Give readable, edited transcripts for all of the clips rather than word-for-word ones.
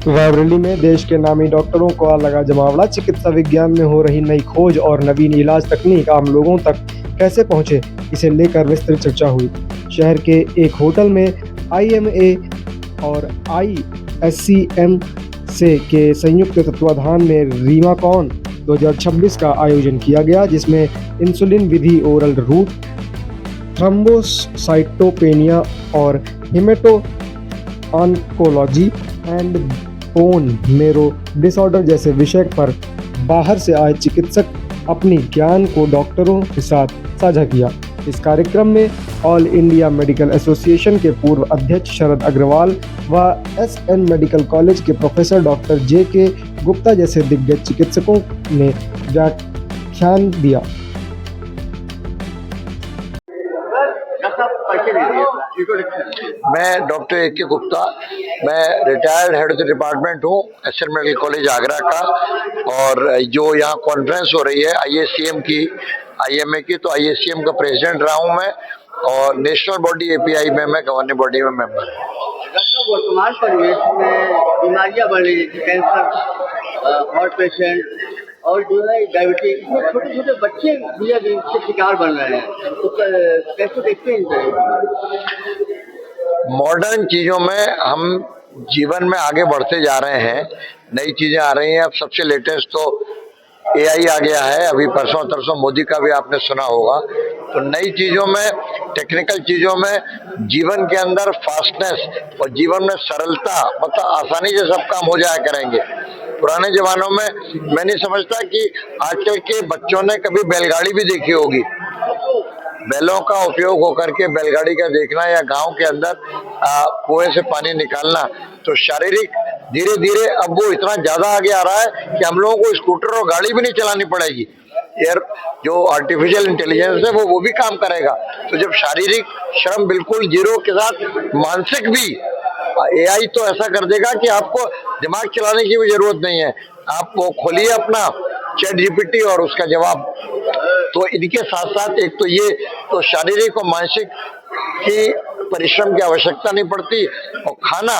रायबरेली में देश के नामी डॉक्टरों को लगा जमावड़ा। चिकित्सा विज्ञान में हो रही नई खोज और नवीन इलाज तकनीक आम लोगों तक कैसे पहुंचे, इसे लेकर विस्तृत चर्चा हुई। शहर के एक होटल में IMA और ISCM से के संयुक्त तत्वाधान में रीमाकॉन 2026 का आयोजन किया गया, जिसमें इंसुलिन विधि, ओरल रूट, थ्रोम्बोसाइटोपेनिया और haemato oncology and bone marrow disorder जैसे विषय पर बाहर से आए चिकित्सक अपनी ज्ञान को डॉक्टरों के साथ साझा किया। इस कार्यक्रम में ऑल इंडिया मेडिकल एसोसिएशन के पूर्व अध्यक्ष शरद अग्रवाल व SN मेडिकल कॉलेज के प्रोफेसर डॉक्टर JK गुप्ता जैसे दिग्गज चिकित्सकों ने व्याख्यान दिया। मैं डॉक्टर AK गुप्ता, मैं retired head of the department हूँ SN मेडिकल कॉलेज आगरा का। और जो यहाँ कॉन्फ्रेंस हो रही है ISCM की, IMA की, तो ISCM का प्रेसिडेंट रहा हूँ मैं, और नेशनल बॉडी API में मैं गवर्निंग बॉडी में मेंबर हूँ। वर्तमान परिवेश में बीमारियां बढ़ रही है, कैंसर, हार्ट पेशेंट और जो है डायबिटीज, छोटे छोटे बच्चे भी अभी इसके शिकार बन रहे हैं, तो कैसे देखते हैं? मॉडर्न चीजों में हम जीवन में आगे बढ़ते जा रहे हैं, नई चीजें आ रही हैं। अब सबसे लेटेस्ट तो AI आ गया है, अभी परसों तरसों मोदी का भी आपने सुना होगा। तो नई चीजों में, टेक्निकल चीजों में, जीवन के अंदर फास्टनेस और जीवन में सरलता, मतलब आसानी से सब काम हो जाया करेंगे। पुराने जमानों में मैं नहीं समझता कि आजकल के बच्चों ने कभी बैलगाड़ी भी देखी होगी। बैलों का उपयोग होकर के बैलगाड़ी का देखना, या गांव के अंदर कुएं से पानी निकालना, तो शारीरिक धीरे धीरे अब वो इतना ज्यादा आगे आ रहा है कि हम लोगों को स्कूटर और गाड़ी भी नहीं चलानी पड़ेगी। यार जो आर्टिफिशियल इंटेलिजेंस है वो भी काम करेगा। तो जब शारीरिक श्रम बिल्कुल जीरो के साथ मानसिक भी, AI तो ऐसा कर देगा कि आपको दिमाग चलाने की भी जरूरत नहीं है। आप वो खोलिए अपना ChatGPT और उसका जवाब। तो इनके साथ साथ एक तो ये, तो शारीरिक और मानसिक की परिश्रम की आवश्यकता नहीं पड़ती, और खाना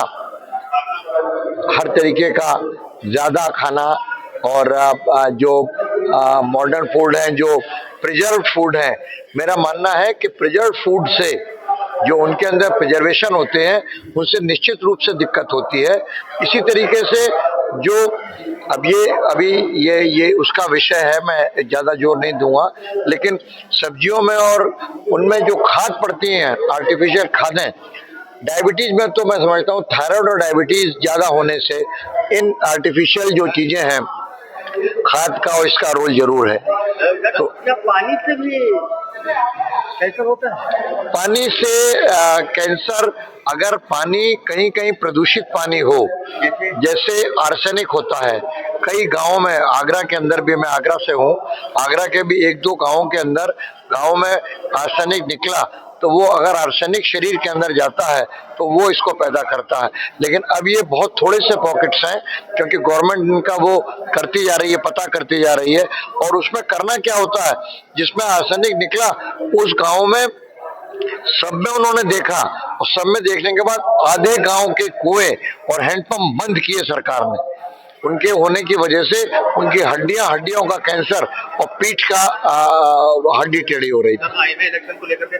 हर तरीके का ज्यादा खाना, और जो मॉडर्न फूड है, जो प्रिजर्व फूड है, मेरा मानना है कि प्रिजर्व फूड से जो उनके अंदर प्रिजर्वेशन होते हैं उनसे निश्चित रूप से दिक्कत होती है। इसी तरीके से जो अभी ये उसका विषय है, मैं ज्यादा जोर नहीं दूंगा, लेकिन सब्जियों में और उनमें जो खाद पड़ती हैं, आर्टिफिशियल खादें, डायबिटीज में तो मैं समझता हूँ थायराइड और डायबिटीज ज्यादा होने से इन आर्टिफिशियल जो चीजें हैं, खाद का और इसका रोल जरूर है। तो क्या पानी से भी कैंसर होता है? पानी से कैंसर, अगर पानी कहीं कहीं प्रदूषित पानी हो, जैसे आर्सेनिक होता है कई गांवों में, आगरा के अंदर भी, मैं आगरा से हूँ, आगरा के भी एक दो गांवों के अंदर गांव में आर्सेनिक निकला, तो वो अगर आर्सेनिक शरीर के अंदर जाता है तो वो इसको पैदा करता है। लेकिन अब ये बहुत थोड़े से पॉकेट्स हैं, क्योंकि गवर्नमेंट इनका वो करती जा रही है, पता करती जा रही है। और उसमें करना क्या होता है, जिसमें आर्सेनिक निकला उस गांव में सब में उन्होंने देखा, और सब में देखने के बाद आधे गांव के कुएं और हैंडपंप बंद किए सरकार ने। उनके होने की वजह से उनकी हड्डियों का कैंसर और पीठ का हड्डी टेढ़ी हो रही थी। इलेक्शन को लेकर के